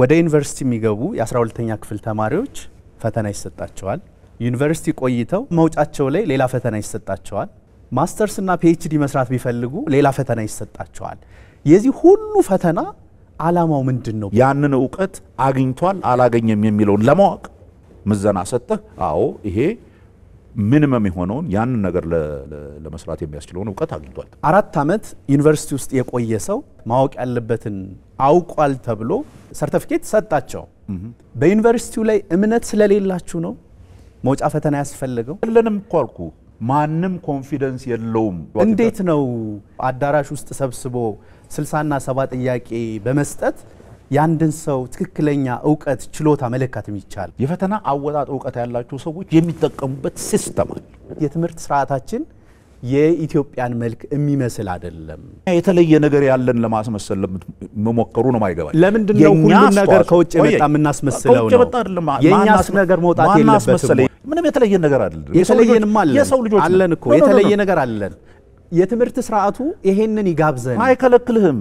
ወደ ዩኒቨርሲቲ የሚገቡ የ12ኛ ክፍል ተማሪዎች ፈተና ይሰጣቸዋል ዩኒቨርሲቲ ቆይተው መውጫቸው ላይ ሌላ ፈተና ይሰጣቸዋል ማስተርስ እና ፒኤችዲ መስራት ቢፈልጉ ሌላ ፈተና ይሰጣቸዋል የዚህ ሁሉ ፈተና ዓላማው ምንድነው ያንን ዕውቀት አግኝቷል አላገኘም የሚለውን ለማወቅ ምዘና ሰጠህ አዎ ይሄ ሚኒመም የሆነውን ያን ነገር ለመስራት የሚያስችለውን ዕውቀት አግኝቷል 4 አመት ዩኒቨርሲቲ ውስጥ የቆየ ሰው ማወቅ ያለበትን አውቋል ተብሎ ሰርቲፊኬት ሰጣቸው በዩኒቨርሲቲው ላይ እምነት ስለሌላችሁ ነው መውጫ ፈተና ያስፈልገው ለንም ቋልኩ ማንንም ኮንፊደንስ የለውም እንዴት ነው አዳራሽ ውስጥ ሰብስቦ 60 እና 70 ጥያቄ በመስጠት ያንድን ሰው ትክክለኛ ዕውቀት ችሎታ መለካትም ይቻላል የፈተና አወጣጥ ዕውቀት ያላችሁ ሰዎች የሚጠቀሙበት ሲስተም አለ የትምህርት ስርዓታችን የኢትዮጵያን መልክ የሚመስል አይደለም የተለየ ነገር ያለን ለማስመሰል መሞከሩ ነው ማይገባል ለምንድን ነው ሁሉ ነገር ከውጭ የመጣ ምናስመስለው ነው የኛስ ነገር መውጣት የለበትም ምንም የተለየ ነገር አይደለም የተለየንም አለን እኮ የተለየ ነገር አለን የትምህርት ስርዓቱ ይሄንን ይጋብዘን አይከለክልህም